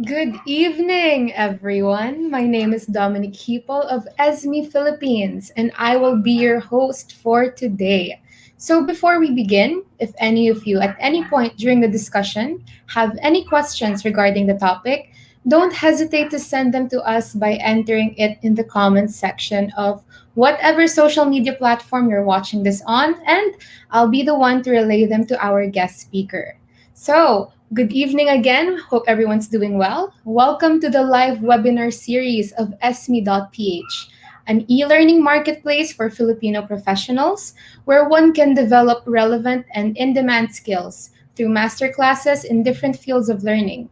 Good evening, everyone. My name is Dominic Hipol of ESME Philippines, and I will be your host for today. So, before we begin, if any of you at any point during the discussion have any questions regarding the topic, don't hesitate to send them to us by entering it in the comments section of whatever social media platform you're watching this on, and I'll be the one to relay them to our guest speaker. So, good evening again. Hope everyone's doing well. Welcome to the live webinar series of ESME.ph, an e learning marketplace for Filipino professionals where one can develop relevant and in demand skills through masterclasses in different fields of learning.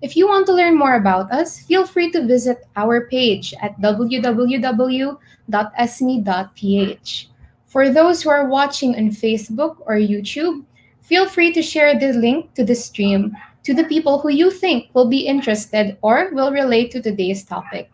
If you want to learn more about us, feel free to visit our page at www.esme.ph. For those who are watching on Facebook or YouTube, feel free to share the link to the stream to the people who you think will be interested or will relate to today's topic.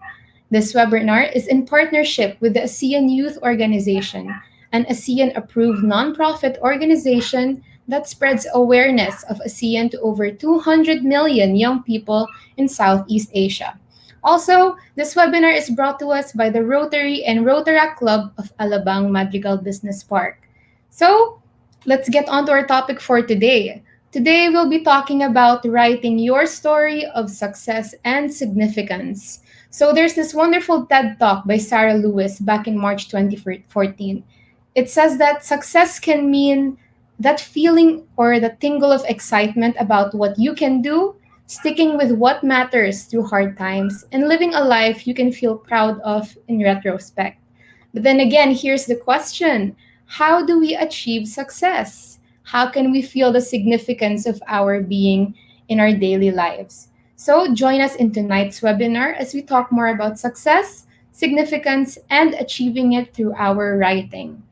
This webinar is in partnership with the ASEAN Youth Organization, an ASEAN approved nonprofit organization that spreads awareness of ASEAN to over 200 million young people in Southeast Asia. Also, this webinar is brought to us by the Rotary and Rotaract Club of Alabang Madrigal Business Park. So, let's get on to our topic for today. Today, we'll be talking about writing your story of success and significance. So, there's this wonderful TED Talk by Sarah Lewis back in March 2014. It says that success can mean that feeling or the tingle of excitement about what you can do, sticking with what matters through hard times, and living a life you can feel proud of in retrospect. But then again, here's the question: how do we achieve success? How can we feel the significance of our being in our daily lives? So, join us in tonight's webinar as we talk more about success, significance, and achieving it through our writing.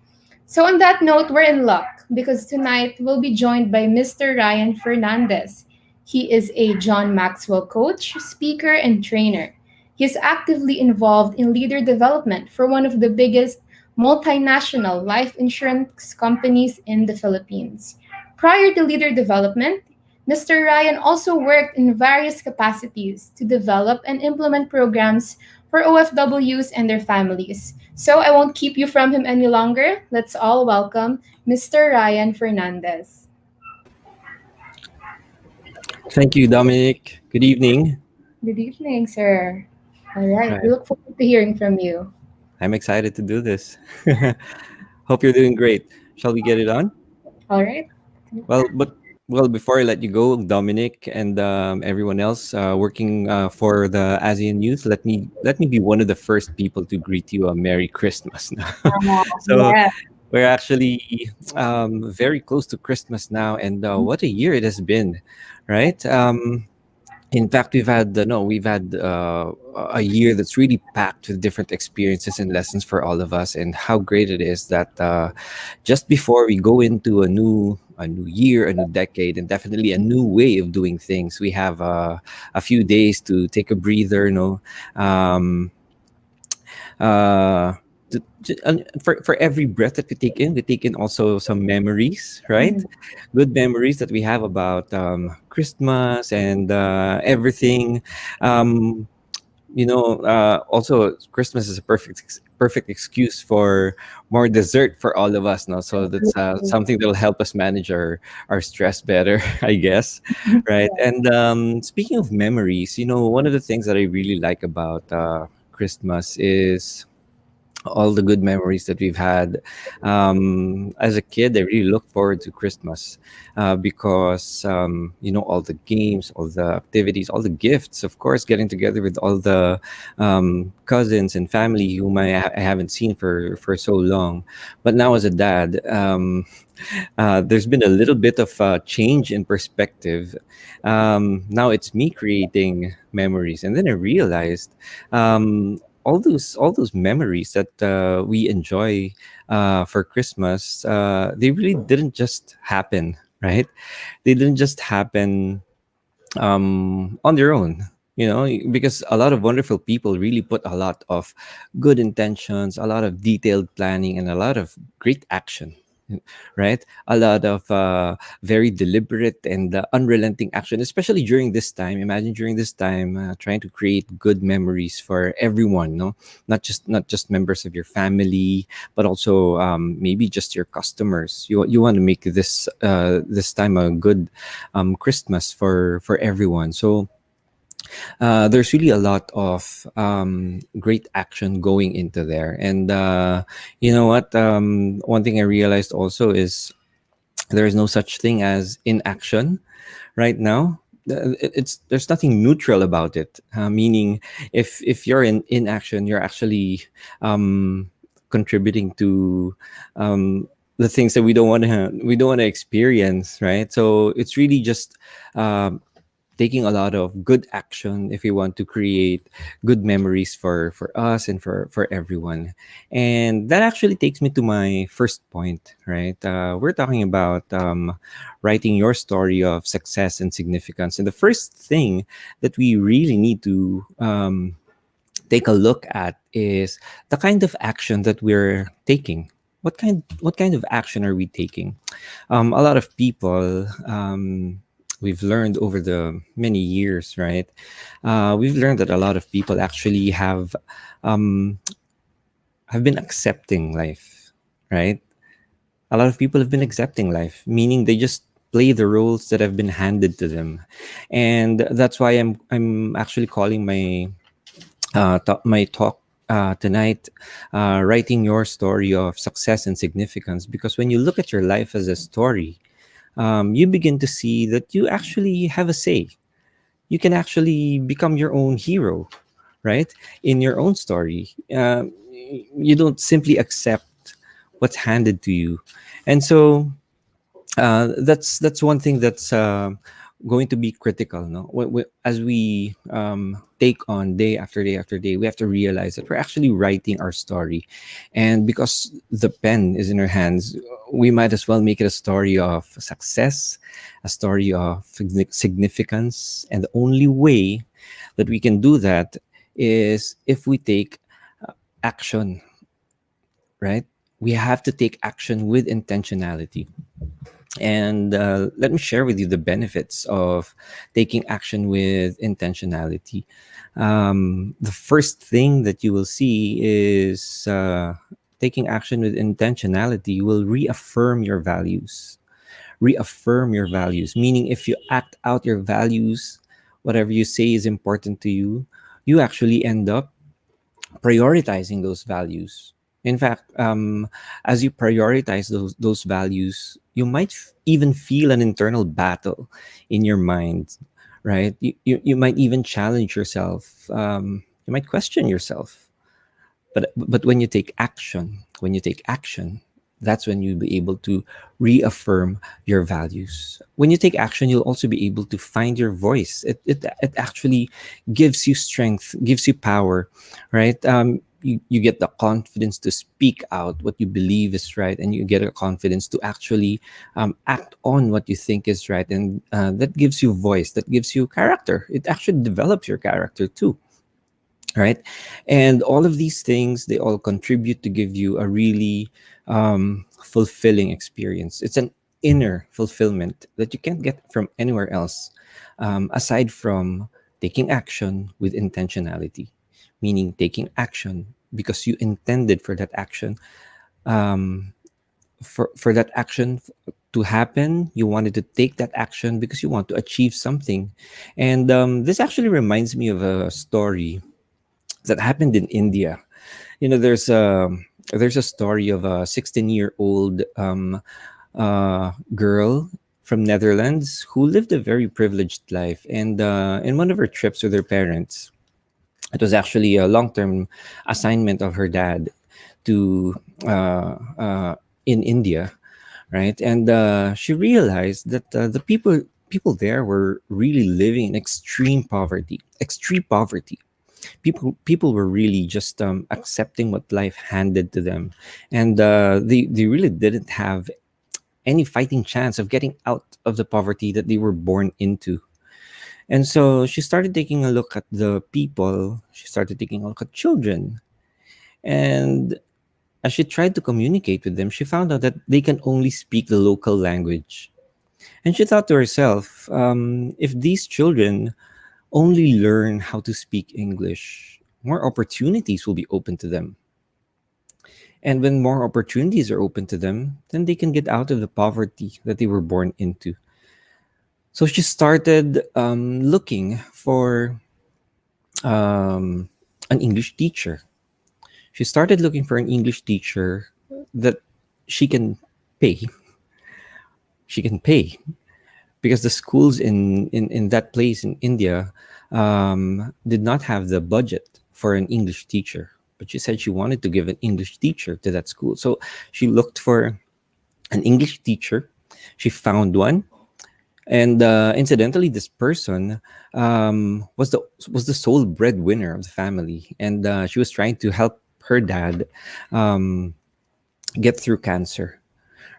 So, on that note, we're in luck because tonight we'll be joined by Mr. Ryan Fernandez. He is a John Maxwell coach, speaker, and trainer. He is actively involved in leader development for one of the biggest multinational life insurance companies in the Philippines. Prior to leader development, Mr. Ryan also worked in various capacities to develop and implement programs for OFWs and their families. So I won't keep you from him any longer. Let's all welcome Mr. Ryan Fernandez. Thank you, Dominic. Good evening. Good evening, sir. All right, we Right. look forward to hearing from you. I'm excited to do this. Hope you're doing great. Shall we get it on? All right. Well, but before I let you go, Dominic and everyone else working for the ASEAN Youth, let me be one of the first people to greet you a Merry Christmas. So Yeah. we're actually very close to Christmas now, and what a year it has been, right? In fact, we've had a year that's really packed with different experiences and lessons for all of us, and how great it is that just before we go into a new year, a new decade, and definitely a new way of doing things, we have a few days to take a breather, um, uh, and for every breath that we take in also some memories, right? Mhm. Good memories that we have about Christmas and everything. Um, also Christmas is a perfect excuse for more dessert for all of us now. So that's something that'll help us manage our stress better, I guess, right? And speaking of memories, one of the things that I really like about Christmas is all the good memories that we've had. As a kid, I really look forward to Christmas because, all the games, all the activities, all the gifts, of course, getting together with all the cousins and family whom I haven't seen for so long. But now, as a dad, there's been a little bit of change in perspective. Now it's me creating memories, and then I realized all those memories that we enjoy for Christmas, they really didn't just happen, right? They didn't just happen on their own. Because a lot of wonderful people really put a lot of good intentions, a lot of detailed planning, and a lot of great action right? A lot of very deliberate and unrelenting action, especially during this time. Imagine during this time, trying to create good memories for everyone, no, not just members of your family, but also maybe just your customers. You want to make this time a good Christmas for everyone. So there's really a lot of great action going into there. And you know what? One thing I realized also is there is no such thing as inaction right now. It's there's nothing neutral about it. Meaning, if you're in inaction, you're actually contributing to the things that we don't want to experience, right? So it's really just um, taking a lot of good action if we want to create good memories for us and for everyone. And that actually takes me to my first point, right? We're talking about writing your story of success and significance. And the first thing that we really need to take a look at is the kind of action that we're taking. What kind of action are we taking? A lot of people, we've learned over the many years, right? We've learned that a lot of people actually um, have been accepting life, right? A lot of people have been accepting life, meaning they just play the roles that have been handed to them. And that's why I'm actually calling my talk tonight, writing your story of success and significance. Because when you look at your life as a story, you begin to see that you actually have a say. You can actually become your own hero, right? In your own story. You don't simply accept what's handed to you. And so that's one thing that's going to be critical, no, as we take on day after day after day, we have to realize that we're actually writing our story. And because the pen is in our hands, we might as well make it a story of success, a story of significance. And the only way that we can do that is if we take action, right? We have to take action with intentionality. And let me share with you the benefits of taking action with intentionality. The first thing that you will see is taking action with intentionality will reaffirm your values. Reaffirm your values, meaning if you act out your values, whatever you say is important to you, you actually end up prioritizing those values. In fact, as you prioritize those values, you might even feel an internal battle in your mind, right? You might even challenge yourself. You might question yourself. But when you take action, that's when you'll be able to reaffirm your values. When you take action, you'll also be able to find your voice. It actually gives you strength, gives you power, right? You get the confidence to speak out what you believe is right, and you get a confidence to actually act on what you think is right. And that gives you voice, that gives you character. It actually develops your character too, right? And all of these things, they all contribute to give you a really fulfilling experience. It's an inner fulfillment that you can't get from anywhere else, aside from taking action with intentionality, meaning taking action because you intended for that action, um, for that action to happen. You wanted to take that action because you want to achieve something. And this actually reminds me of a story that happened in India. There's a story of a 16-year-old girl from Netherlands who lived a very privileged life. And in one of her trips with her parents, it was actually a long-term assignment of her dad to in India, right? And she realized that the people there were really living in extreme poverty. People were really just accepting what life handed to them, and they really didn't have any fighting chance of getting out of the poverty that they were born into. And so she started taking a look at the people. She started taking a look at children, and As she tried to communicate with them, she found out that they can only speak the local language. And she thought to herself, if these children only learn how to speak English, more opportunities will be open to them. And when more opportunities are open to them, then they can get out of the poverty that they were born into. So she started looking for um, an English teacher. She started looking for an English teacher that she can pay. She can pay because the schools in that place in India did not have the budget for an English teacher. But she said she wanted to give an English teacher to that school. So she looked for an English teacher. She found one. And incidentally, this person was the sole breadwinner of the family, and she was trying to help her dad um, get through cancer.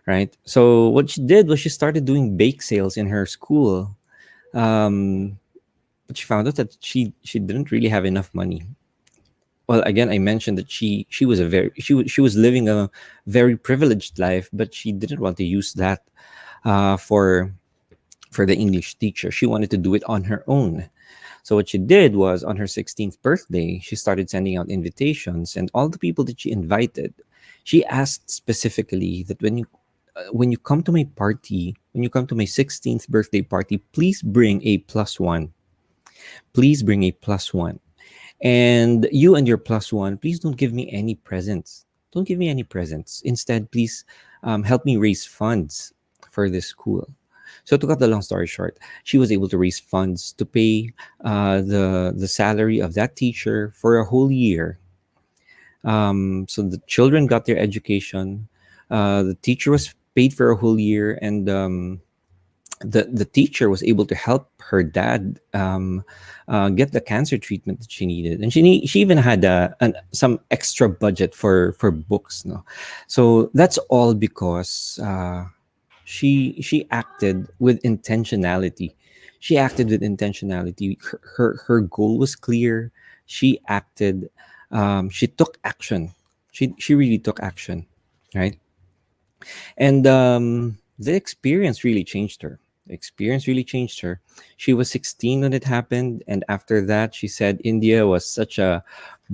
Right. So what she did was she started doing bake sales in her school, um, but she found out that she didn't really have enough money. Well, again, I mentioned that she was a very she was living a very privileged life, but she didn't want to use that for the English teacher. She wanted to do it on her own. So what she did was on her 16th birthday, she started sending out invitations, and all the people that she invited, she asked specifically that when you come to my party, when you come to my 16th birthday party, please bring a plus one. Please bring a plus one. And you and your plus one, please don't give me any presents. Don't give me any presents. Instead, please help me raise funds for this school. So to cut the long story short, she was able to raise funds to pay the salary of that teacher for a whole year. So the children got their education. The teacher was paid for a whole year, and the teacher was able to help her dad get the cancer treatment that she needed, and she even had some extra budget for books. No, so that's all because she acted with intentionality. She acted with intentionality. Her goal was clear. She acted. She took action. She really took action, right? And the experience really changed her. The experience really changed her. She was 16 when it happened, and after that, she said India was such a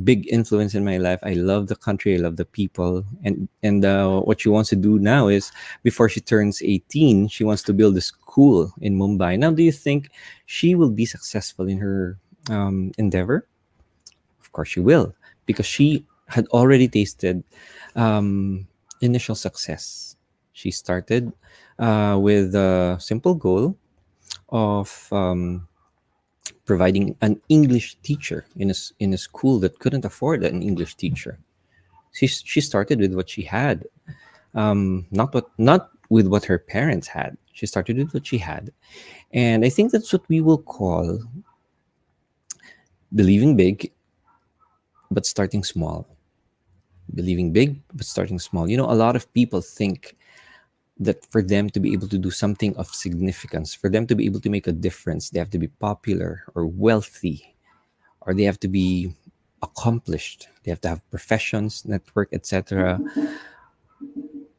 big influence in my life. I love the country, I love the people, and what she wants to do now is before she turns 18, she wants to build a school in Mumbai. Now, do you think she will be successful in her endeavor? Of course, she will, because she had already tasted initial success. She started with a simple goal of providing an English teacher in a school that couldn't afford an English teacher. She started with what she had, not with what her parents had. She started with what she had, and I think that's what we will call believing big, but starting small. Believing big, but starting small. You know, a lot of people think that for them to be able to do something of significance, for them to be able to make a difference, they have to be popular or wealthy, or they have to be accomplished. They have to have professions, network, etc.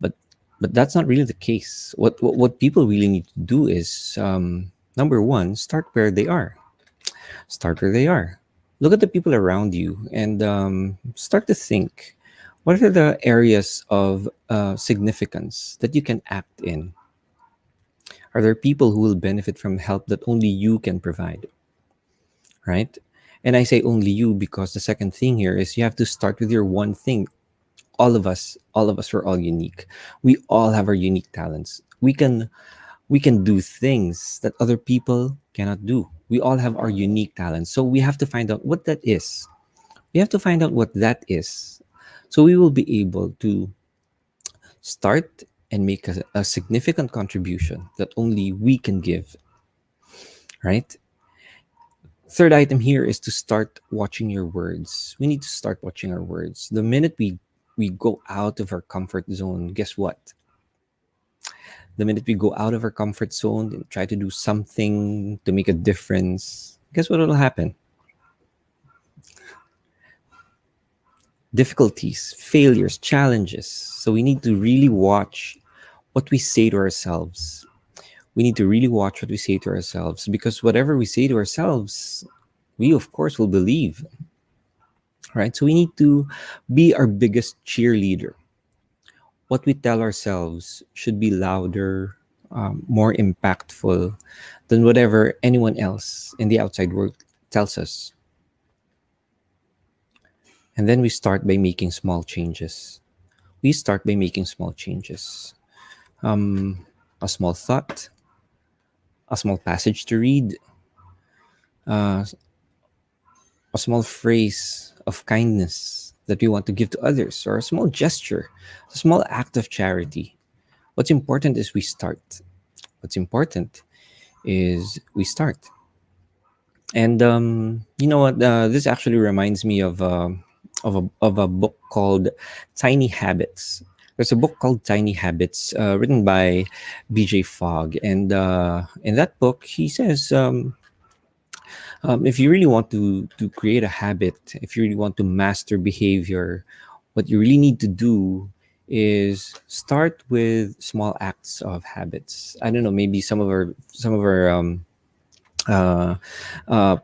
But that's not really the case. What people really need to do is number one, start where they are. Start where they are. Look at the people around you and start to think, what are the areas of significance that you can act in? Are there people who will benefit from help that only you can provide? Right? And I say only you because the second thing here is you have to start with your one thing. All of us are all unique. We all have our unique talents. We can do things that other people cannot do. We all have our unique talents. So we have to find out what that is. We have to find out what that is. So we will be able to start and make a significant contribution that only we can give, right? Third item here is to start watching your words. We need to start watching our words. The minute we go out of our comfort zone, guess what? The minute we go out of our comfort zone and try to do something to make a difference, guess what will happen? difficulties, failures, challenges. So we need to really watch what we say to ourselves. We need to really watch what we say to ourselves, because whatever we say to ourselves, we of course will believe, right? So we need to be our biggest cheerleader. What we tell ourselves should be louder, more impactful than whatever anyone else in the outside world tells us. And then we start by making small changes. We start by making small changes. Um, a small thought, a small passage to read, uh, a small phrase of kindness that we want to give to others, or a small gesture, a small act of charity. What's important is we start. What's important is we start. And you know what? This actually reminds me of a book called Tiny Habits. There's a book called Tiny Habits, written by B.J. Fogg, and in that book, he says, if you really want to create a habit, if you really want to master behavior, what you really need to do is start with small acts of habits. I don't know, maybe some of our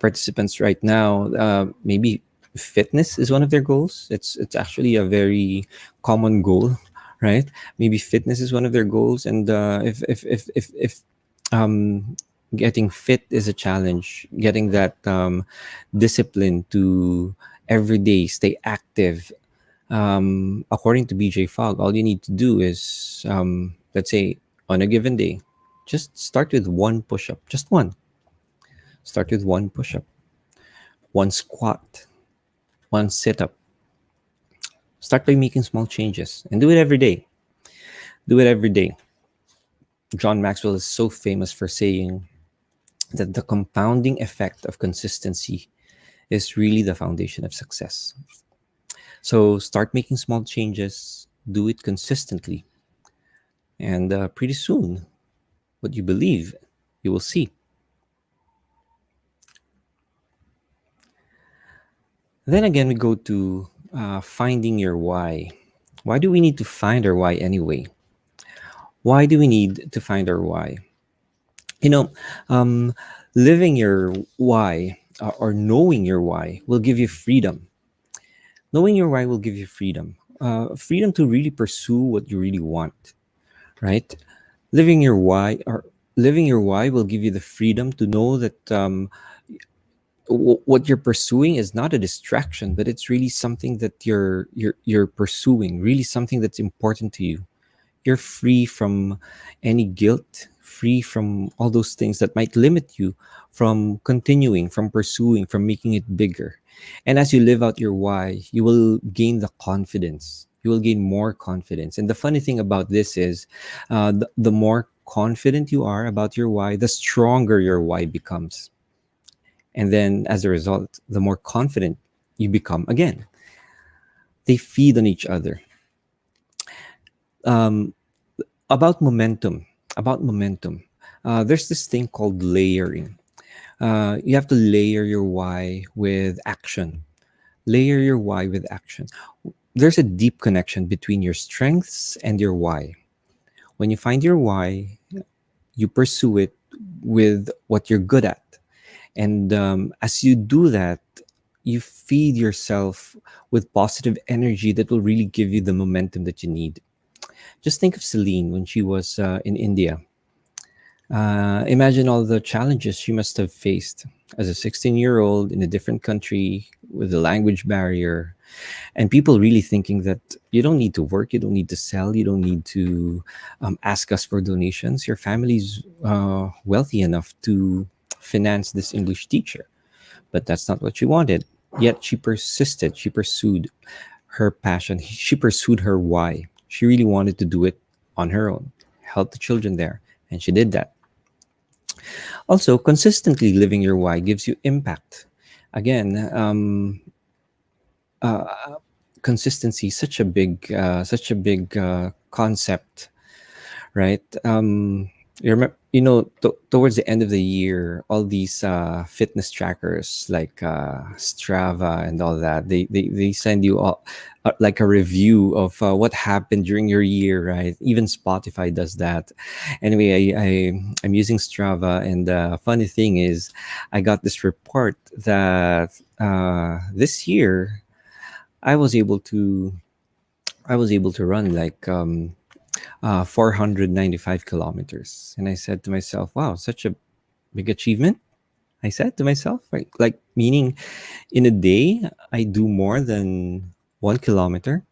participants right now, maybe fitness is one of their goals. It's actually a very common goal, right? Maybe fitness is one of their goals, and if um, getting fit is a challenge, getting that discipline to every day stay active. According to BJ Fogg, all you need to do is, let's say, on a given day, just start with one push up, just one. Start with one push up, one squat, one sit up. Start by making small changes and do it every day. Do it every day. John Maxwell is so famous for saying that the compounding effect of consistency is really the foundation of success. So start making small changes, do it consistently, and pretty soon, what you believe, you will see. Then again, we go to finding your why. Why do we need to find our why anyway? Why do we need to find our why? You know, um, living your why, or knowing your why will give you freedom. Knowing your why will give you freedom. Freedom to really pursue what you really want, right? Living your why, or living your why will give you the freedom to know that what you're pursuing is not a distraction, but it's really something that you're pursuing, really something that's important to you. You're free from any guilt, free from all those things that might limit you from continuing, from pursuing, from making it bigger. And as you live out your why, you will gain the confidence. You will gain more confidence. And the funny thing about this is, the more confident you are about your why, the stronger your why becomes. And then as a result, the more confident you become again. They feed on each other. Um, about momentum, there's this thing called layering. You have to layer your why with action. Layer your why with action. There's a deep connection between your strengths and your why. When you find your why, you pursue it with what you're good at. And as you do that, you feed yourself with positive energy that will really give you the momentum that you need. Just think of Celine when she was in India. Imagine all the challenges she must have faced as a 16-year-old in a different country with a language barrier, and people really thinking that you don't need to work, you don't need to sell, you don't need to ask us for donations. Your family's wealthy enough to finance this English teacher. But that's not what she wanted. Yet she persisted, she pursued her passion, she pursued her why. She really wanted to do it on her own, help the children there, and she did that. Also, consistently living your why gives you impact. Again, uh, consistency is such a big concept, right? towards the end of the year, all these fitness trackers like Strava and all that, they send you all, like a review of what happened during your year, right? Even Spotify does that. Anyway, I'm using Strava, and the funny thing is, I got this report that this year I was able to run like 495 kilometers. And I said to myself, wow, such a big achievement. I said to myself, right? Like, meaning in a day, I do more than 1 kilometer,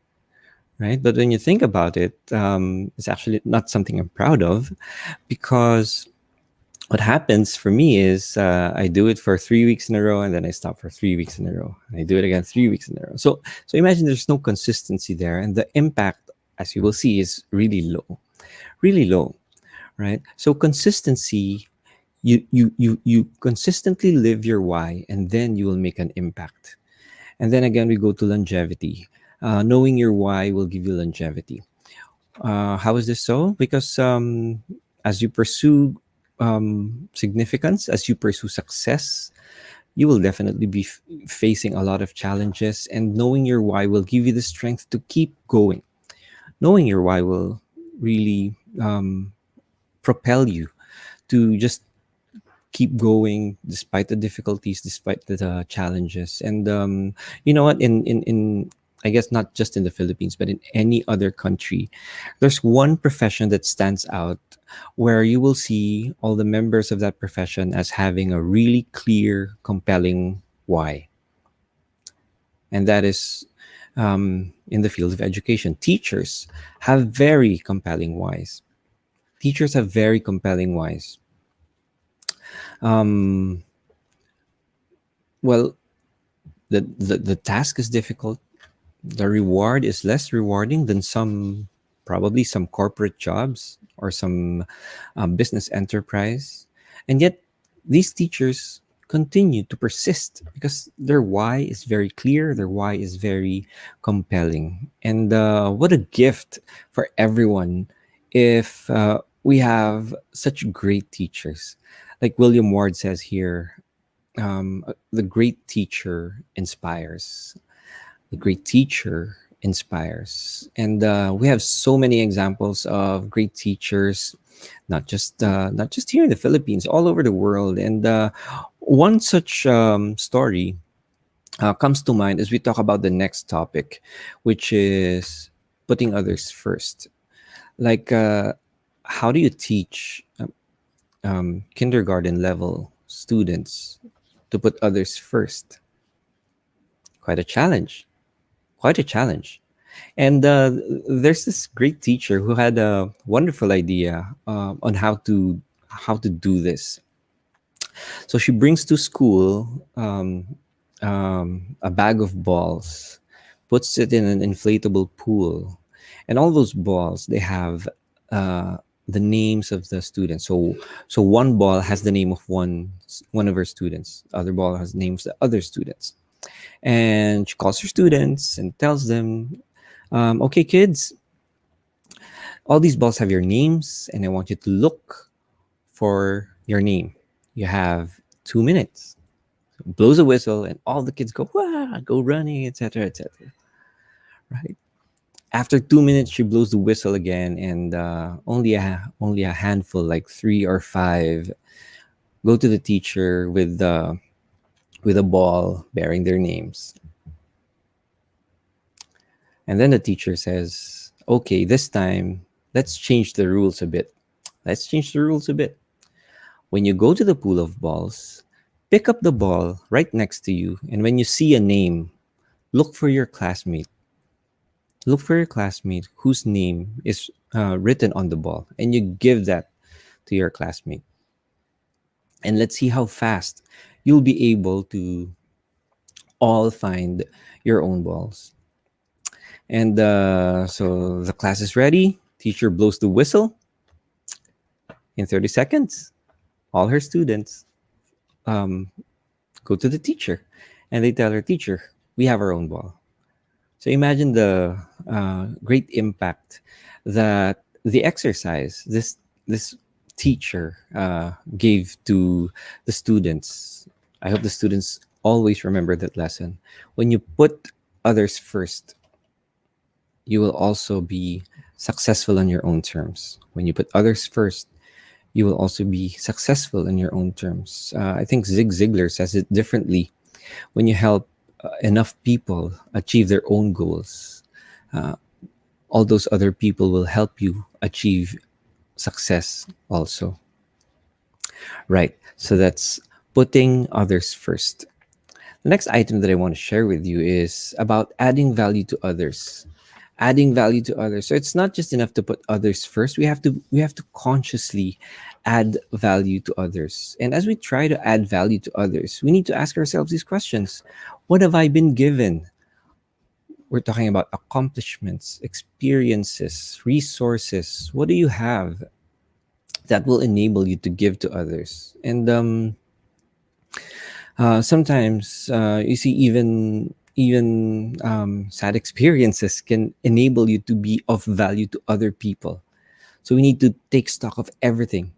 right? But when you think about it, it's actually not something I'm proud of, because what happens for me is I do it for 3 weeks in a row, and then I stop for 3 weeks in a row. And I do it again 3 weeks in a row. So imagine there's no consistency there, and the impact, as you will see, is really low, right? So consistency, you consistently live your why, and then you will make an impact. And then again, we go to longevity. Knowing your why will give you longevity. How is this so? Because as you pursue significance, as you pursue success, you will definitely be facing a lot of challenges, and knowing your why will give you the strength to keep going. Knowing your why will really propel you to just keep going despite the difficulties, despite the challenges. And you know what? In I guess not just in the Philippines, but in any other country, there's one profession that stands out, where you will see all the members of that profession as having a really clear, compelling why, and that is in the field of education. Teachers have very compelling whys. Teachers have very compelling whys. Um, well, the task is difficult. The reward is less rewarding than probably some corporate jobs or some business enterprise. And yet, these teachers continue to persist because their why is very clear, their why is very compelling. And what a gift for everyone if we have such great teachers. Like William Ward says here, the great teacher inspires. The great teacher inspires. And we have so many examples of great teachers, not just here in the Philippines, all over the world. And one such story comes to mind as we talk about the next topic, which is putting others first. Like, how do you teach kindergarten level students to put others first? Quite a challenge. Quite a challenge. And there's this great teacher who had a wonderful idea on how to do this. So she brings to school a bag of balls, puts it in an inflatable pool, and all those balls, they have the names of the students. So one ball has the name of one of her students. The other ball has names of the other students, and she calls her students and tells them, "Okay, kids, all these balls have your names, and I want you to look for your name. You have 2 minutes." Blows a whistle, and all the kids go, "Wow!" Go running, etc., etc. Right. After 2 minutes, she blows the whistle again, and only a handful, like three or five, go to the teacher with a ball bearing their names. And then the teacher says, "Okay, this time let's change the rules a bit. Let's change the rules a bit. When you go to the pool of balls, pick up the ball right next to you, and when you see a name, look for your classmate. Look for your classmate whose name is written on the ball, and you give that to your classmate. And let's see how fast you'll be able to all find your own balls." And so the class is ready. Teacher blows the whistle. In 30 seconds, all her students um, go to the teacher, and they tell her, "Teacher, we have our own ball." So imagine the great impact that the exercise, this teacher gave to the students. I hope the students always remember that lesson. When you put others first, you will also be successful on your own terms. When you put others first, you will also be successful in your own terms. I think Zig Ziglar says it differently. When you help enough people achieve their own goals, uh, all those other people will help you achieve success also. Right. So that's putting others first. The next item that I want to share with you is about adding value to others. Adding value to others. So it's not just enough to put others first. We have to consciously add value to others. And as we try to add value to others, we need to ask ourselves these questions. What have I been given? We're talking about accomplishments, experiences, resources. What do you have that will enable you to give to others? And sometimes you see even sad experiences can enable you to be of value to other people. So we need to take stock of everything,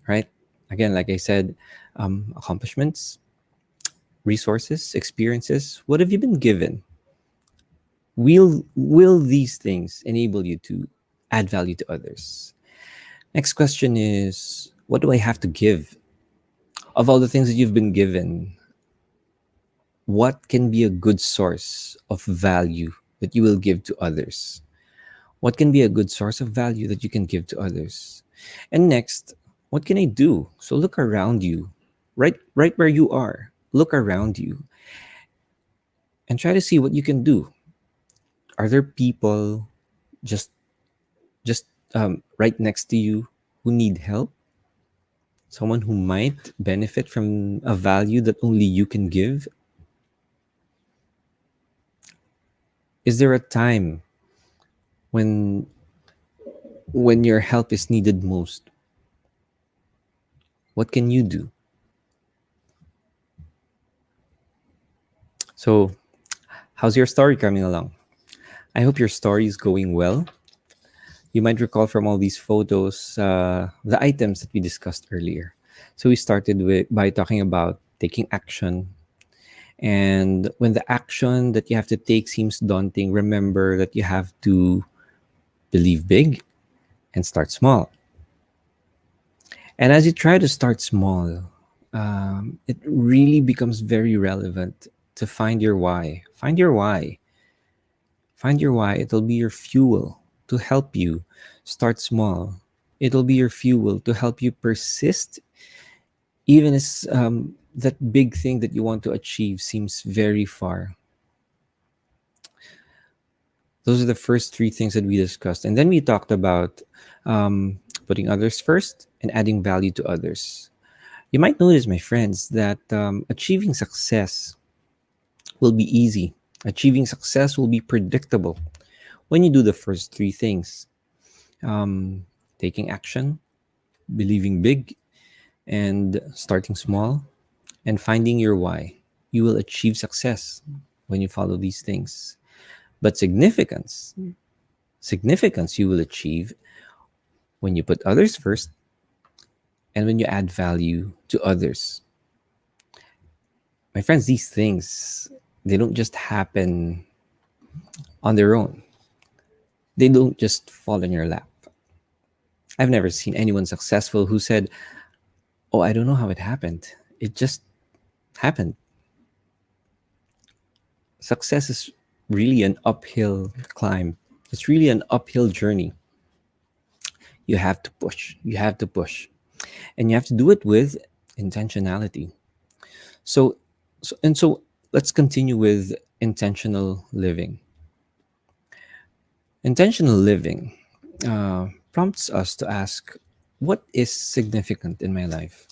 right? Again, like I said, accomplishments, resources, experiences. What have you been given? Will these things enable you to add value to others? Next question is, what do I have to give? Of all the things that you've been given, what can be a good source of value that you will give to others? What can be a good source of value that you can give to others? And next, what can I do? So look around you, right where you are. Look around you and try to see what you can do. Are there people just just right next to you who need help? Someone who might benefit from a value that only you can give? Is there a time when your help is needed most? What can you do? So, how's your story coming along? I hope your story is going well. You might recall from all these photos the items that we discussed earlier. So we started by talking about taking action. And when the action that you have to take seems daunting, remember that you have to believe big and start small. And as you try to start small, it really becomes very relevant to find your why. Find your why. Find your why. It'll be your fuel to help you start small. It'll be your fuel to help you persist, even as that big thing that you want to achieve seems very far. Those are the first three things that we discussed. And then we talked about putting others first and adding value to others. You might notice, my friends, that achieving success will be easy. Achieving success will be predictable when you do the first three things: um, taking action, believing big, and starting small, and finding your why. You will achieve success when you follow these things. But significance you will achieve when you put others first and when you add value to others. My friends, these things, they don't just happen on their own. They don't just fall in your lap. I've never seen anyone successful who said, "Oh, I don't know how it happened. It just happened." Success is really an uphill climb. It's really an uphill journey. You have to push. You have to push. And you have to do it with intentionality. So, so let's continue with intentional living. Intentional living prompts us to ask, what is significant in my life?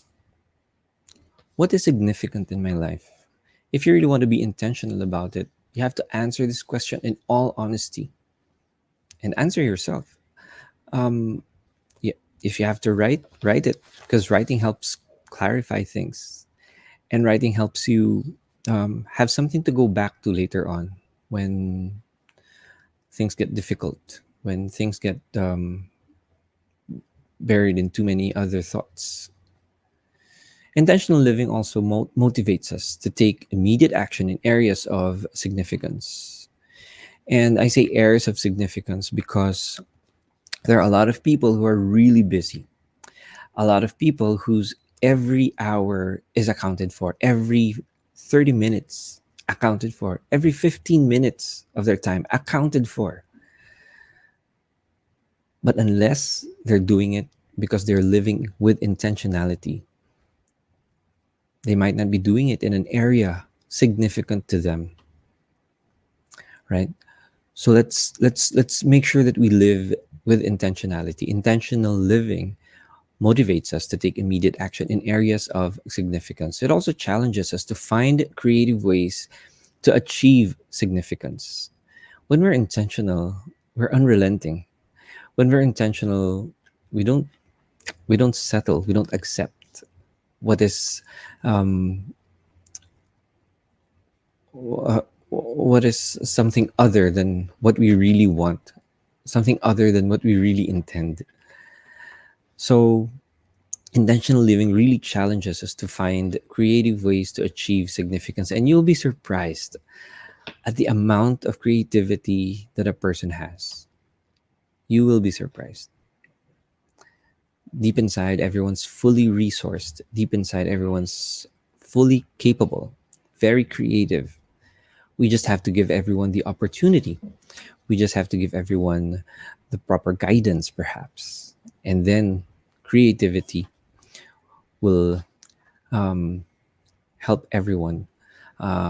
What is significant in my life? If you really want to be intentional about it, you have to answer this question in all honesty and answer yourself. Um, yeah, if you have to write it, because writing helps clarify things, and writing helps you have something to go back to later on when things get difficult, when things get buried in too many other thoughts. Intentional living also motivates us to take immediate action in areas of significance. And I say areas of significance because there are a lot of people who are really busy, a lot of people whose every hour is accounted for, every 30 minutes accounted for, every 15 minutes of their time accounted for. But unless they're doing it because they're living with intentionality, they might not be doing it in an area significant to them, right? So let's make sure that we live with intentionality. Intentional living motivates us to take immediate action in areas of significance. It also challenges us to find creative ways to achieve significance. When we're intentional, we're unrelenting. When we're intentional, we don't we don't settle, we don't accept what is um, what is something other than what we really want, something other than what we really intend. So intentional living really challenges us to find creative ways to achieve significance, and you'll be surprised at the amount of creativity that a person has. You will be surprised. Deep inside, everyone's fully resourced. Deep inside, everyone's fully capable, very creative. We just have to give everyone the opportunity. We just have to give everyone the proper guidance, perhaps. And then creativity will um, help everyone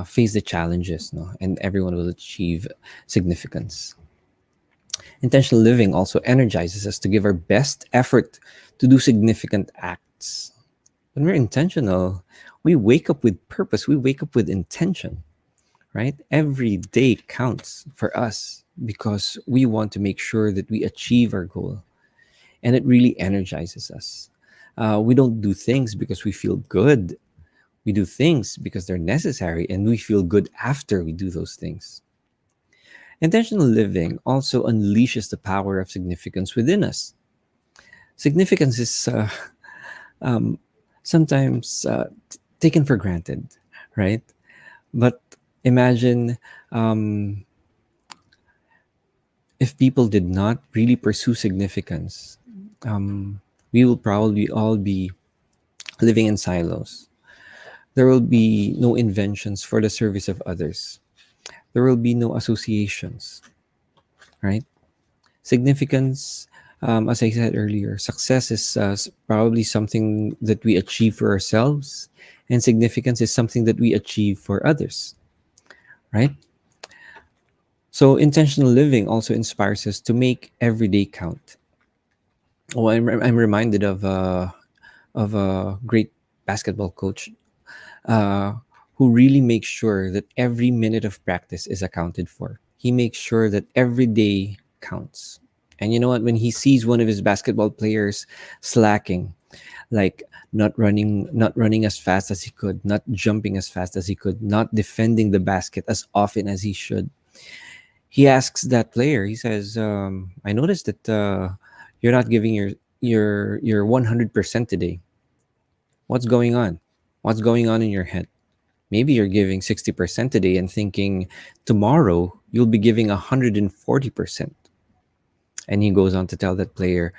face the challenges, no? And everyone will achieve significance. Intentional living also energizes us to give our best effort to do significant acts. When we're intentional, we wake up with purpose, we wake up with intention, right? Every day counts for us because we want to make sure that we achieve our goal, and it really energizes us. We don't do things because we feel good. We do things because they're necessary, and we feel good after we do those things. Intentional living also unleashes the power of significance within us. Significance is um, sometimes taken for granted, right? But imagine um, if people did not really pursue significance, we will probably all be living in silos. There will be no inventions for the service of others. There will be no associations, right? Significance, as I said earlier, success is probably something that we achieve for ourselves, and significance is something that we achieve for others, right? So, intentional living also inspires us to make every day count. Oh, I'm reminded of a great basketball coach uh, who really makes sure that every minute of practice is accounted for. He makes sure that every day counts. And you know what? When he sees one of his basketball players slacking, like not running as fast as he could, not jumping as fast as he could, not defending the basket as often as he should, he asks that player. He says, "I noticed that you're not giving your 100% today. What's going on? What's going on in your head? Maybe you're giving 60% today and thinking tomorrow you'll be giving 140%." And he goes on to tell that player,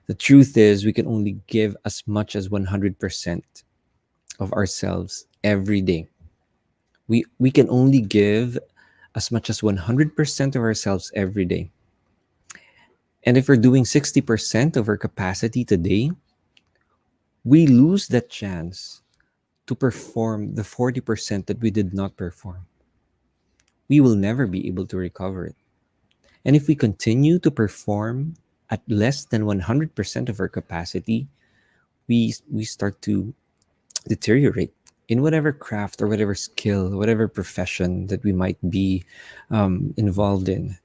the truth is we can only give as much as 100% of ourselves every day. We can only give as much as 100% of ourselves every day. And if we're doing 60% of our capacity today, we lose that chance to perform the 40% that we did not perform. We will never be able to recover it. And if we continue to perform at less than 100% of our capacity, we start to deteriorate in whatever craft or whatever skill, whatever profession that we might be involved in.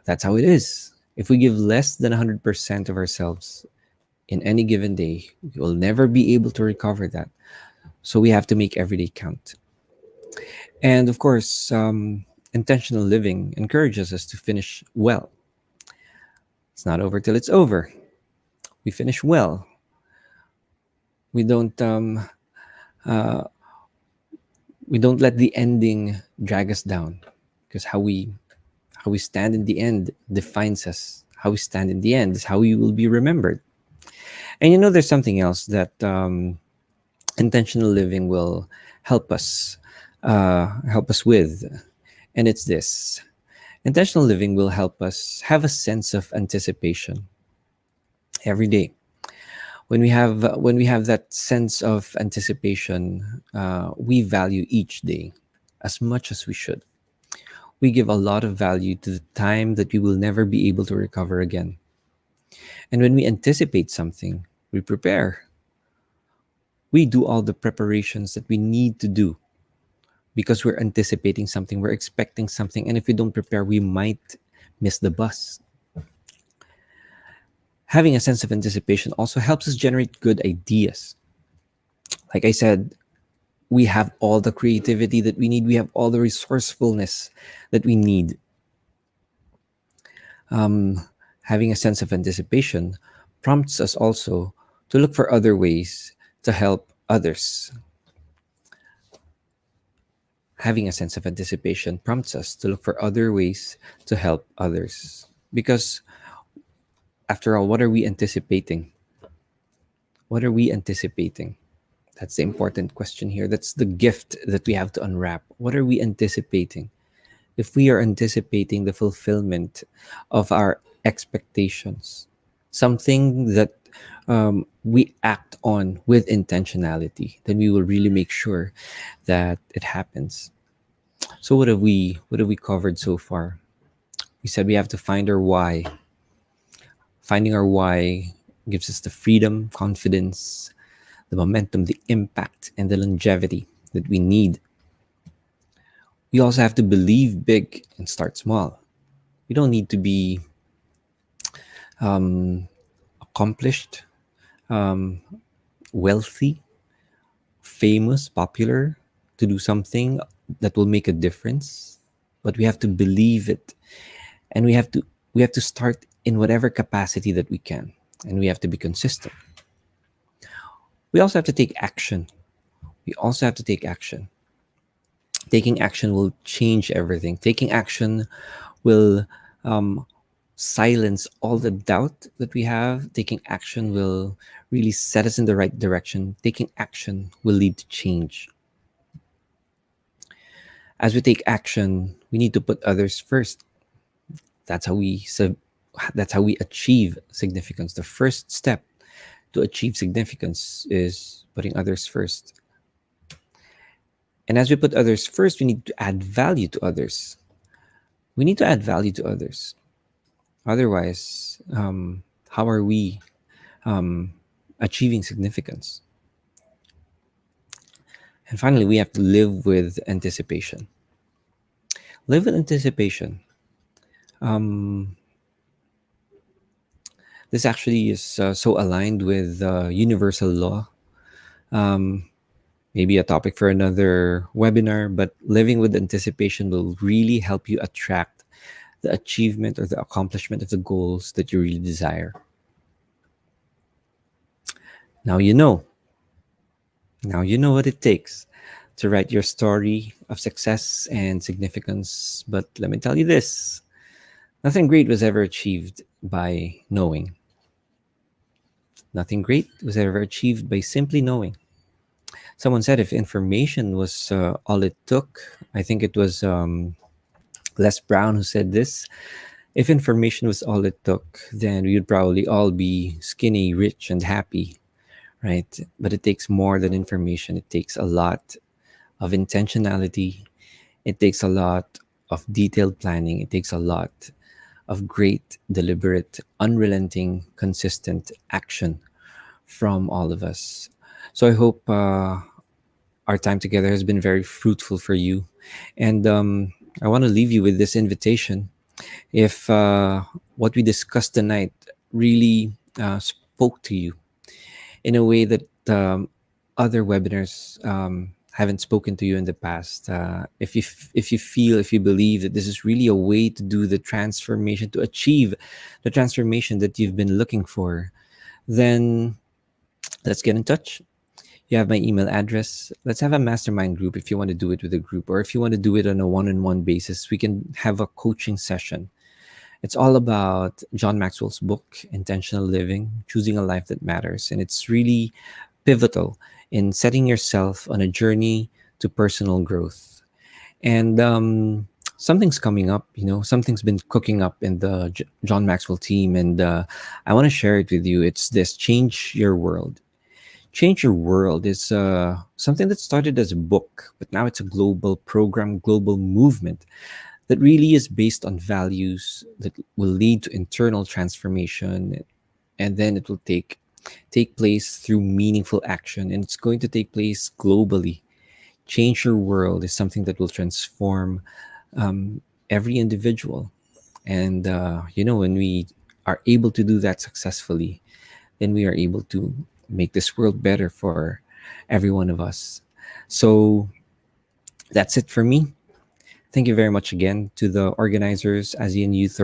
That's how it is. If we give less than 100% of ourselves in any given day, we will never be able to recover that. So we have to make every day count. And of course, intentional living encourages us to finish well. It's not over till it's over. We finish well. We don't uh, we don't let the ending drag us down, because how we stand in the end defines us. How we stand in the end is how we will be remembered. And there's something else that intentional living will help us with, and it's this: intentional living will help us have a sense of anticipation every day. When we have that sense of anticipation, we value each day as much as we should. We give a lot of value to the time that we will never be able to recover again. And when we anticipate something, we prepare. We do all the preparations that we need to do, because we're anticipating something, we're expecting something, and if we don't prepare, we might miss the bus. Having a sense of anticipation also helps us generate good ideas. Like I said, we have all the creativity that we need, we have all the resourcefulness that we need. um, Having a sense of anticipation prompts us also to look for other ways to help others. Having a sense of anticipation prompts us to look for other ways to help others. Because, after all, what are we anticipating? What are we anticipating? That's the important question here. That's the gift that we have to unwrap. What are we anticipating? If we are anticipating the fulfillment of our expectations, something that we act on with intentionality, then we will really make sure that it happens. So what have we covered so far? We said we have to find our why. Finding our why gives us the freedom, confidence, the momentum, the impact, and the longevity that we need. We also have to believe big and start small. We don't need to be um, accomplished, um, wealthy, famous, popular to do something that will make a difference. But we have to believe it, and we have to start in whatever capacity that we can, and we have to be consistent. We also have to take action. We also have to take action. Taking action will change everything. Taking action will um, silence all the doubt that we have. Taking action will really set us in the right direction. Taking action will lead to change. As we take action, we need to put others first. That's how we achieve significance. The first step to achieve significance is putting others first. And as we put others first, we need to add value to others. We need to add value to others. Otherwise, how are we um, achieving significance? And finally, we have to live with anticipation. Live with anticipation. Um, this actually is so aligned with universal law. Um, Maybe a topic for another webinar, but living with anticipation will really help you attract the achievement or the accomplishment of the goals that you really desire. Now you know. Now you know what it takes to write your story of success and significance. But let me tell you this: nothing great was ever achieved by knowing. Nothing great was ever achieved by simply knowing. Someone said if information was all it took, I think it was Les Brown who said this. If information was all it took, then we would probably all be skinny, rich, and happy, right? But it takes more than information. It takes a lot of intentionality. It takes a lot of detailed planning. It takes a lot of great, deliberate, unrelenting, consistent action from all of us. So I hope our time together has been very fruitful for you. And I want to leave you with this invitation. If what we discussed tonight really spoke to you in a way that other webinars haven't spoken to you in the past, if you believe that this is really a way to do the transformation, to achieve the transformation that you've been looking for, then let's get in touch. You have my email address. Let's have a mastermind group if you want to do it with a group, or if you want to do it on a one-on-one basis, we can have a coaching session. It's all about John Maxwell's book, Intentional Living, Choosing a Life That Matters. And it's really pivotal in setting yourself on a journey to personal growth. And something's coming up, something's been cooking up in the John Maxwell team. And I want to share it with you. It's this: Change Your World. Change Your World is something that started as a book, but now it's a global program, global movement that really is based on values that will lead to internal transformation, and then it will take place through meaningful action, and it's going to take place globally. Change Your World is something that will transform um, every individual, and when we are able to do that successfully, then we are able to make this world better for every one of us. So that's it for me. Thank you very much again to the organizers, ASEAN Youth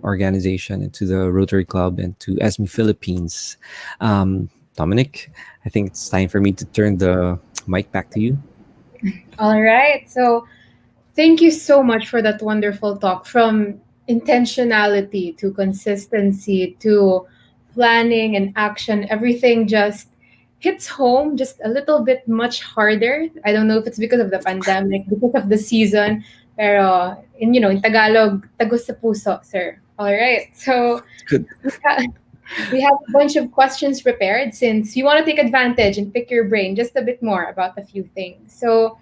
Organization, and to the Rotary Club, and to ESME Philippines. Dominic, I think it's time for me to turn the mic back to you. All right. So thank you so much for that wonderful talk, from intentionality to consistency to planning and action. Everything just hits home just a little bit much harder. I don't know if it's because of the pandemic, because of the season, pero in Tagalog, tagos sa puso, sir. All right. So Good. we have a bunch of questions prepared, since we want to take advantage and pick your brain just a bit more about a few things. So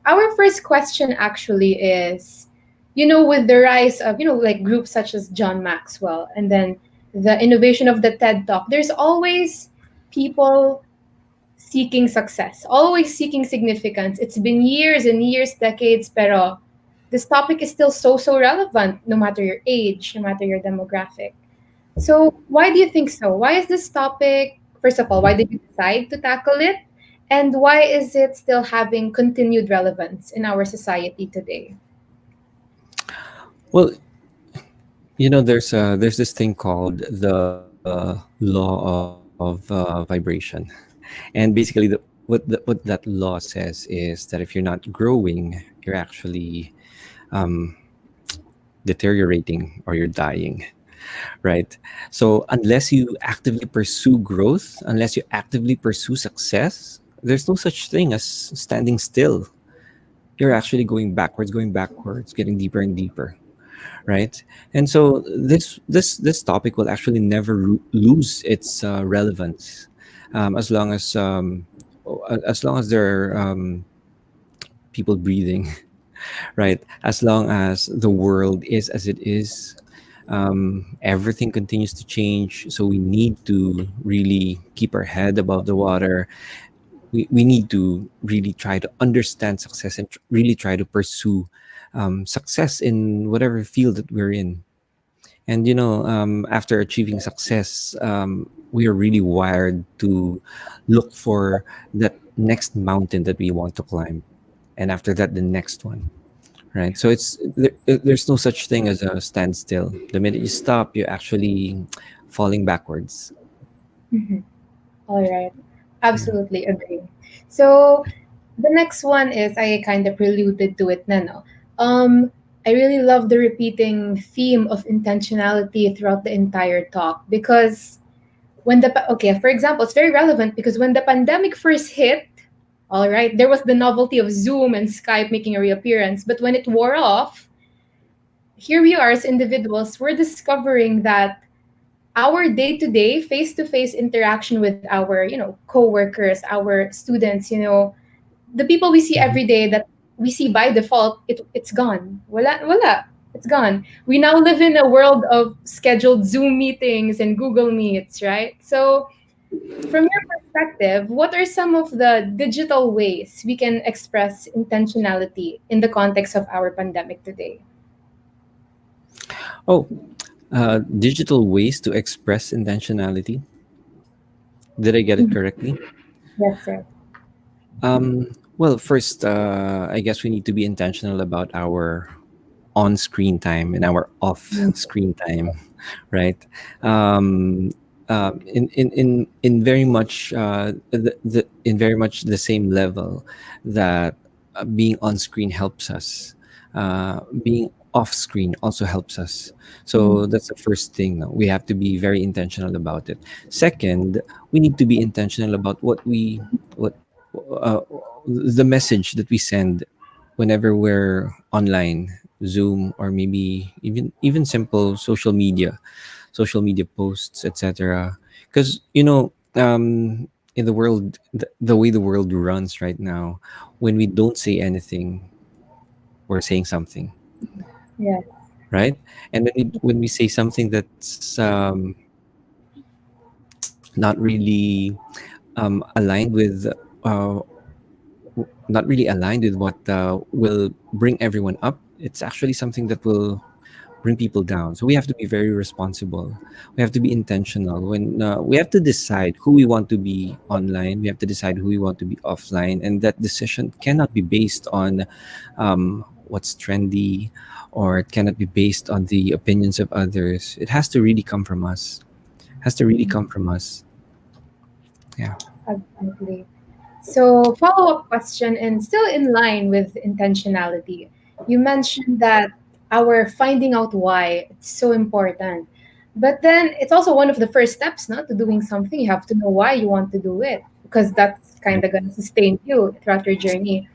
our first question actually is, with the rise of, like groups such as John Maxwell, and then the innovation of the TED Talk, there's always people seeking success, always seeking significance. It's been years and years, decades, pero this topic is still so relevant, no matter your age, no matter your demographic. So why do you think so? Why is this topic, first of all, why did you decide to tackle it? And why is it still having continued relevance in our society today? Well, there's this thing called the law of vibration, and basically what that law says is that if you're not growing, you're actually um, deteriorating, or you're dying, right? So unless you actively pursue growth, unless you actively pursue success, there's no such thing as standing still. You're actually going backwards, getting deeper and deeper, right? And so this topic will actually never lose its relevance, as long as there are people breathing, right? As long as the world is as it is, everything continues to change. So we need to really keep our head above the water. We need to really try to understand success, and really try to pursue success in whatever field that we're in. And after achieving success, we are really wired to look for that next mountain that we want to climb, and after that, the next one. Right. So there's no such thing as a standstill. The minute you stop, you're actually falling backwards. Mhm. All right. Yeah. Absolutely agree. So the next one is, I kind of preluded to it na, no? I really love the repeating theme of intentionality throughout the entire talk, because okay, for example, it's very relevant because when the pandemic first hit, all right, there was the novelty of Zoom and Skype making a reappearance, but when it wore off, here we are as individuals, we're discovering that our day-to-day face-to-face interaction with our co-workers, our students, the people we see Mhm. every day, that we see by default, it's gone. Wala, it's gone. We now live in a world of scheduled Zoom meetings and Google Meets, right? So from your perspective, what are some of the digital ways we can express intentionality in the context of our pandemic today? Oh, digital ways to express intentionality. Did I get it Mhm. correctly? Yes, sir. Well, first, I guess we need to be intentional about our on screen time and our off Mhm. screen time, right? Um, in very much in very much the same level that being on screen helps us, being off screen also helps us. So that's the first thing. No? We have to be very intentional about it. Second, we need to be intentional about what uh, the message that we send whenever we're online, Zoom, or maybe even simple social media posts, etc. Because in the world, the way the world runs right now, when we don't say anything, we're saying something, Yeah. right? And when we say something that's not really aligned with uh, not really aligned with what will bring everyone up, it's actually something that will bring people down. So we have to be very responsible. We have to be intentional. When we have to decide who we want to be online, we have to decide who we want to be offline, and that decision cannot be based on what's trendy, or it cannot be based on the opinions of others. It has to really come from us. Has to really come from us. Yeah. Absolutely. So, follow up question, and still in line with intentionality. You mentioned that our finding out why it's so important. But then it's also one of the first steps, not to doing something. You have to know why you want to do it, because that's kind Right. of going to sustain you throughout your journey.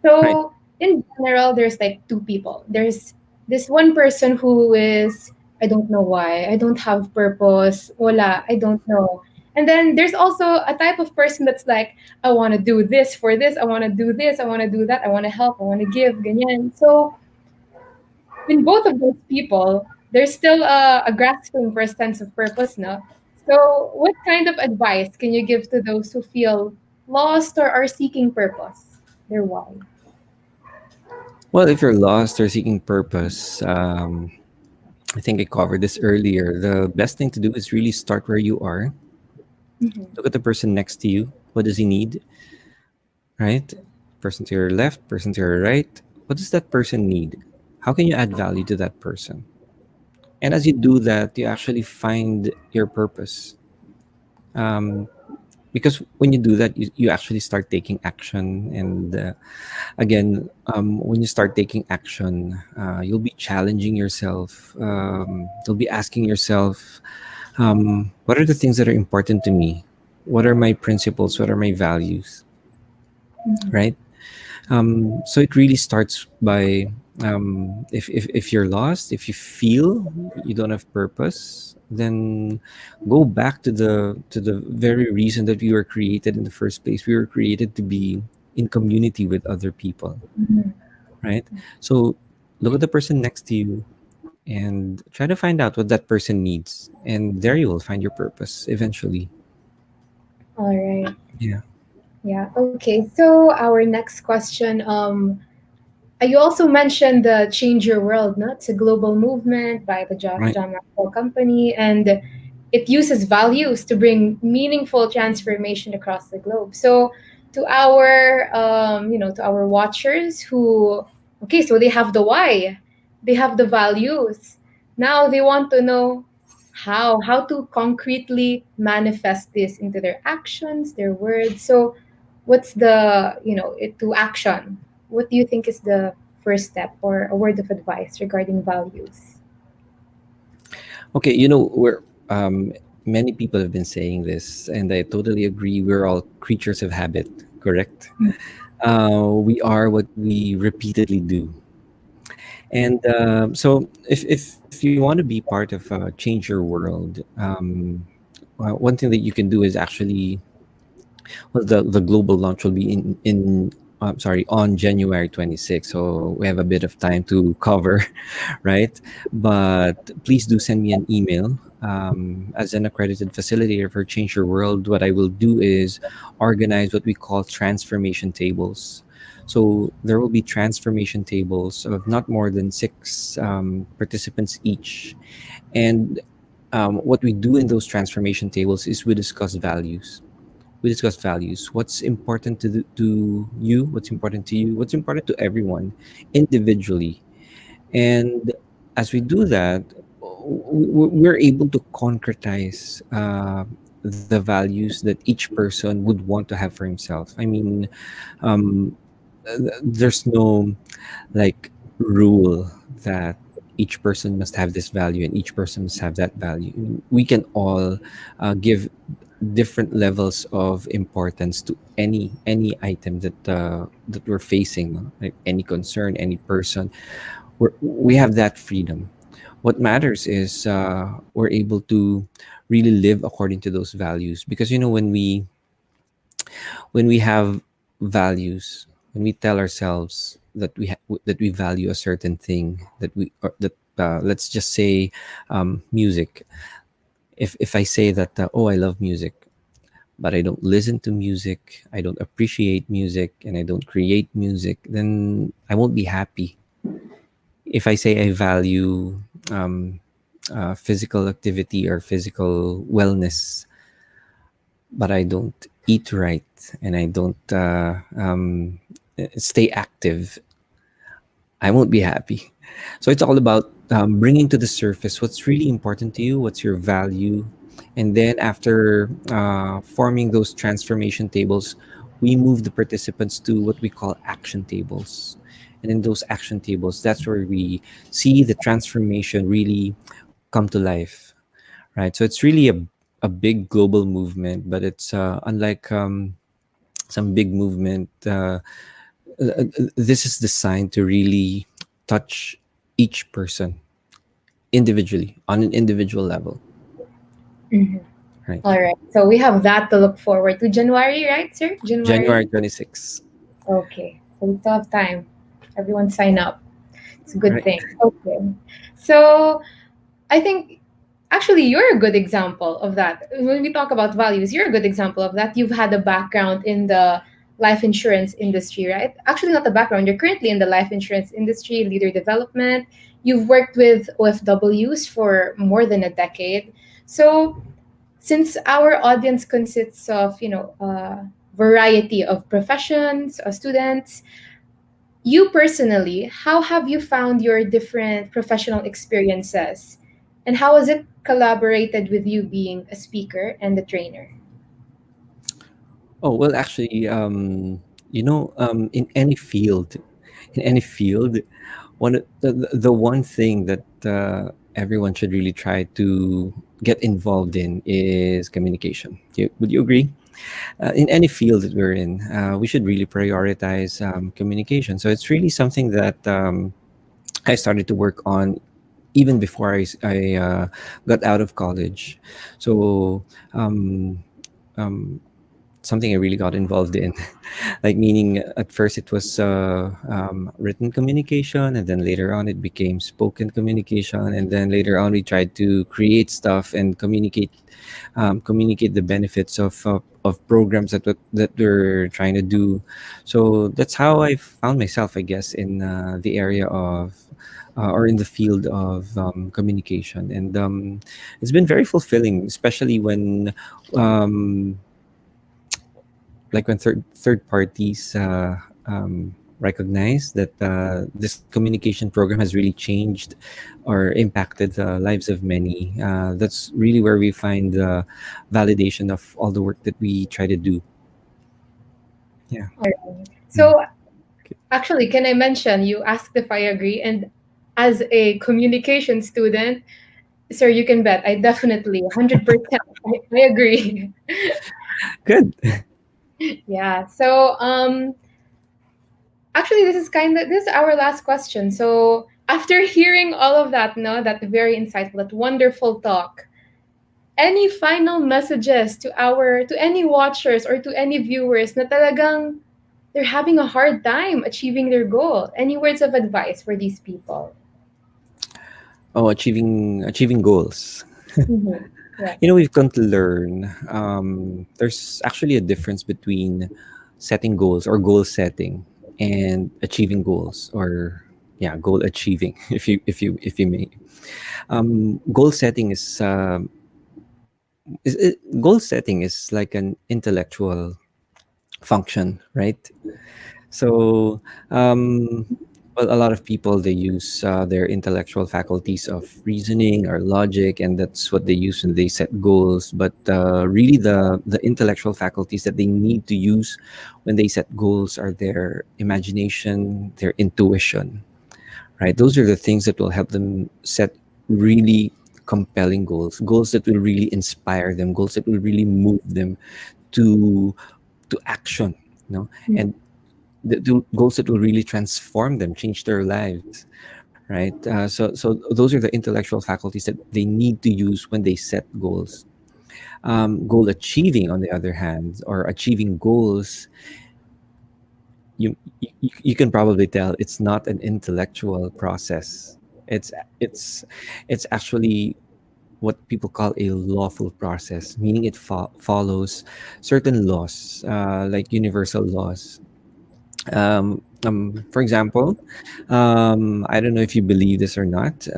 Right. So in general, there's like two people. There's this one person who is, I don't know why, I don't have purpose, wala, I don't know. And then there's also a type of person that's like, I want to do this for this, I want to do this, I want to do that, I want to help, I want to give, ganyan. So in both of those people, there's still a grasping for a sense of purpose, no? So what kind of advice can you give to those who feel lost or are seeking purpose? Their why. Well, if you're lost or seeking purpose, I think I covered this earlier. The best thing to do is really start where you are. Mhm. Look at the person next to you. What does he need? Right? Person to your left, person to your right. What does that person need? How can you add value to that person? And as you do that, you actually find your purpose. Um, because when you do that, you actually start taking action. And again, when you start taking action, you'll be challenging yourself. You'll be asking yourself, what are the things that are important to me? What are my principles? What are my values? Mhm. Right? So it really starts by if you're lost, if you feel you don't have purpose, then go back to the very reason that we were created in the first place. We were created to be in community with other people, Mhm. right? So look at the person next to you and try to find out what that person needs, and there you will find your purpose eventually. All right. Yeah. Yeah. Okay. So our next question. You also mentioned the Change Your World, no? It's a global movement by the Right. John Maxwell Company, and it uses values to bring meaningful transformation across the globe. So, to our, to our watchers who, okay, so they have the why, they have the values. Now they want to know how to concretely manifest this into their actions, their words. So, what's the, it to action? What do you think is the first step or a word of advice regarding values? Okay, we're many people have been saying this, and I totally agree. We're all creatures of habit, correct? We are what we repeatedly do, and so if you want to be part of Change Your World, one thing that you can do is actually, well, the global launch will be sorry, on January 26th, so we have a bit of time to cover, right? But please do send me an email. As an accredited facilitator for Change Your World, what I will do is organize what we call transformation tables. So there will be transformation tables of not more than six participants each. And what we do in those transformation tables is we discuss values. We discuss values. What's important to you? What's important to you? What's important to everyone individually? And as we do that, we're able to concretize the values that each person would want to have for himself. I mean, um, there's no like rule that each person must have this value and each person must have that value. We can all give different levels of importance to any item that we're facing, no? Like any concern, any person. We have that freedom. What matters is we're able to really live according to those values, because when we have values, when we tell ourselves that that we value a certain thing, that we or that let's just say music. If I say that oh, I love music, but I don't listen to music, I don't appreciate music, and I don't create music, then I won't be happy. If I say I value um, physical activity or physical wellness, but I don't eat right and I don't stay active, I won't be happy. So it's all about bringing to the surface what's really important to you, what's your value. And then after forming those transformation tables, we move the participants to what we call action tables. And in those action tables, that's where we see the transformation really come to life, right? So it's really a big global movement, but it's unlike some big movement. This is designed to really touch each person individually on an individual level, Mhm. right? All right. So we have that to look forward to. January, right, sir? January. January 26th, Okay. So we still have time. Everyone sign up. It's a good right? thing. Okay. So I think actually you're a good example of that. When we talk about values, you're a good example of that. You've had a background in the life insurance industry, right? Actually, not the background. You're currently in the life insurance industry, leader development. You've worked with OFWs for more than a decade. So since our audience consists of a variety of professions, students, you personally, how have you found your different professional experiences, and how has it collaborated with you being a speaker and a trainer? Oh well, actually, in any field, in any field, the one thing that everyone should really try to get involved in is communication. Would you agree? In any field that we're in, we should really prioritize communication. So it's really something that I started to work on even before I got out of college. So um, um, something I really got involved in. Like meaning at first it was written communication, and then later on it became spoken communication, and then later on we tried to create stuff and communicate the benefits of programs that we're trying to do. So that's how I found myself, I guess, in the area of or in the field of communication, and it's been very fulfilling, especially when um, like when third parties recognize that this communication program has really changed or impacted the lives of many. That's really where we find the validation of all the work that we try to do. Yeah. All right. Mm. So actually, can I mention, you asked if I agree, and as a communication student, sir, you can bet I definitely 100% I agree. Good. Yeah. So actually, this is our last question. So after hearing all of that, no, that very insightful, that wonderful talk, any final messages to any watchers or to any viewers na talagang they're having a hard time achieving their goal? Any words of advice for these people? Oh, achieving goals. Mm-hmm. Yeah. We've come to learn there's actually a difference between setting goals or goal setting and achieving goals, or yeah, goal achieving if you may. Goal setting goal setting is like an intellectual function, right? So Well, a lot of people, they use their intellectual faculties of reasoning or logic, and that's what they use when they set goals. But really, the intellectual faculties that they need to use when they set goals are their imagination, their intuition, right? Those are the things that will help them set really compelling goals, goals that will really inspire them, goals that will really move them to action, you know, and the goals that will really transform them, change their lives, right? So those are the intellectual faculties that they need to use when they set goals. Goal achieving, on the other hand, or achieving goals, you can probably tell it's not an intellectual process. It's it's actually what people call a lawful process, meaning it follows certain laws, like universal laws. For example, I don't know if you believe this or not,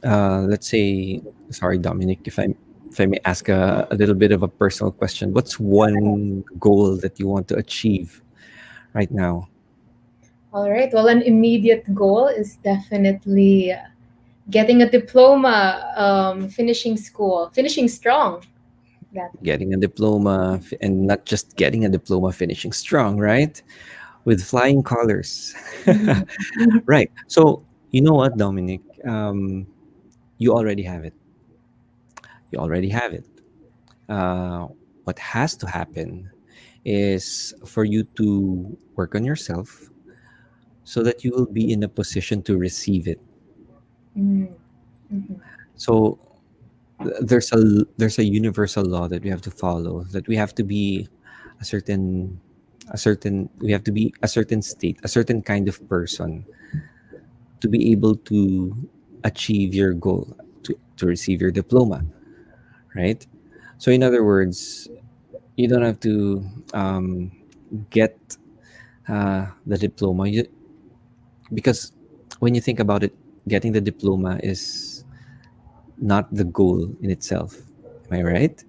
let's say, sorry, Dominic, if I may ask a little bit of a personal question. What's one goal that you want to achieve right now? All right. Well, an immediate goal is definitely getting a diploma, finishing school, finishing strong. That. Getting a diploma, and not just getting a diploma, finishing strong, right? With flying colors. Mhm. Mhm. Right. So, you know what, Dominic? You already have it. You already have it. Uh, what has to happen is for you to work on yourself so that you will be in a position to receive it. Mm. Mhm. So there's a universal law that we have to follow, that we have to be a certain we have to be a certain state, a certain kind of person to be able to achieve your goal, to receive your diploma, right? So in other words, you don't have to get the diploma, because when you think about it, getting the diploma is not the goal in itself. Am I right?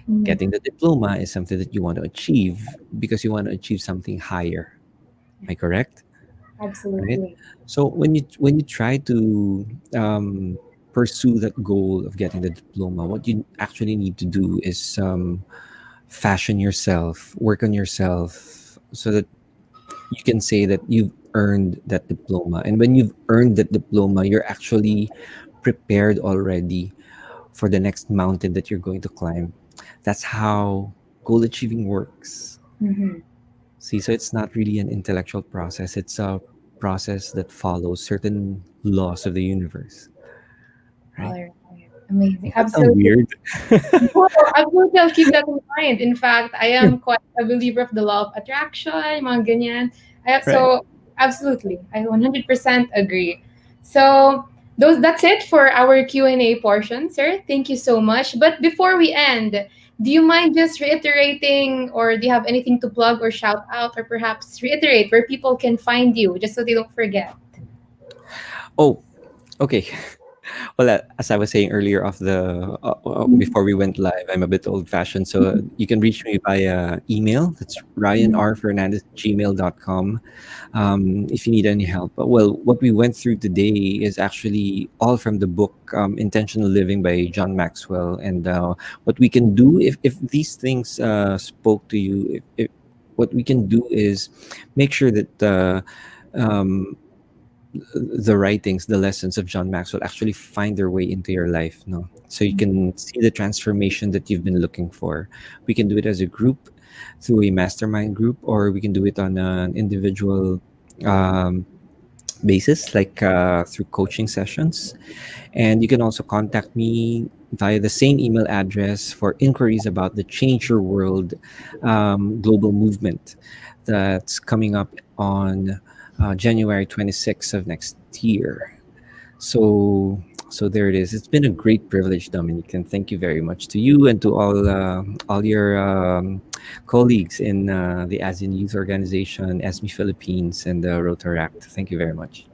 Mm. Getting the diploma is something that you want to achieve because you want to achieve something higher. Am I correct? Right? Absolutely. So when you try to pursue that goal of getting the diploma, what you actually need to do is fashion yourself, work on yourself, so that you can say that you've earned that diploma. And when you've earned that diploma, you're actually prepared already for the next mountain that you're going to climb. That's how goal achieving works. Mhm. See, so it's not really an intellectual process, it's a process that follows certain laws of the universe, All right? right. Amazing. Does that sound Absolutely. weird? No, absolutely. I'll keep that in mind. In fact, I am quite a believer of the law of attraction, mga ganyan. Right. So, absolutely. I 100% agree. So, that's it for our Q&A portion, sir. Thank you so much. But before we end, do you mind just reiterating, or do you have anything to plug or shout out, or perhaps reiterate where people can find you just so they don't forget? Oh, okay. Well, as I was saying earlier, before we went live, I'm a bit old-fashioned, so you can reach me via email. That's ryanrfernandez@gmail.com. If you need any help. Well, what we went through today is actually all from the book Intentional Living by John Maxwell. And what we can do, if these things spoke to you, what we can do is make sure that um, the writings, the lessons of John Maxwell actually find their way into your life, no? So you can see the transformation that you've been looking for. We can do it as a group through a mastermind group, or we can do it on an individual um, basis, like through coaching sessions. And you can also contact me via the same email address for inquiries about the Change Your World global movement that's coming up on January 26th of next year. So, so there it is. It's been a great privilege, Dominic, and thank you very much to you and to all your colleagues in the ASEAN Youth Organization, ESME Philippines, and the Rotaract. Thank you very much.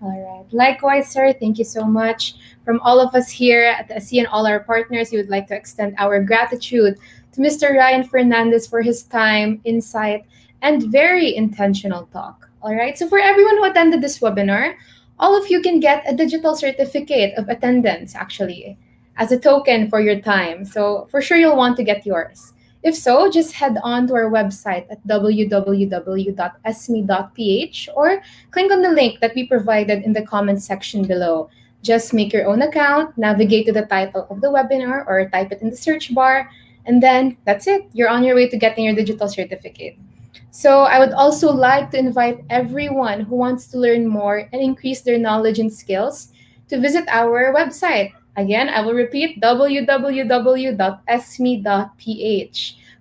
All right. Likewise, sir, thank you so much. From all of us here at the ASEAN, all our partners, we would like to extend our gratitude to Mr. Ryan Fernandez for his time, insight, and very intentional talk. All right. So for everyone who attended this webinar, all of you can get a digital certificate of attendance actually as a token for your time. So for sure you'll want to get yours. If so, just head on to our website at www.esme.ph or click on the link that we provided in the comments section below. Just make your own account, navigate to the title of the webinar or type it in the search bar, and then that's it. You're on your way to getting your digital certificate. So I would also like to invite everyone who wants to learn more and increase their knowledge and skills to visit our website. Again, I will repeat www.esme.ph.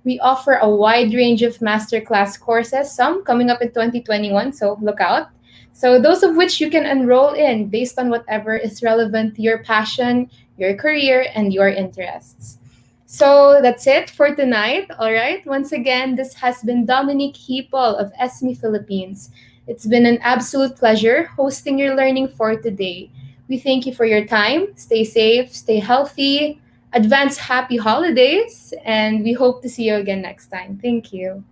We offer a wide range of masterclass courses, some coming up in 2021, so look out. So those of which you can enroll in based on whatever is relevant to your passion, your career, and your interests. So that's it for tonight. All right. Once again, this has been Dominique Hipol of ESME Philippines. It's been an absolute pleasure hosting your learning for today. We thank you for your time. Stay safe, stay healthy, advance happy holidays, and we hope to see you again next time. Thank you.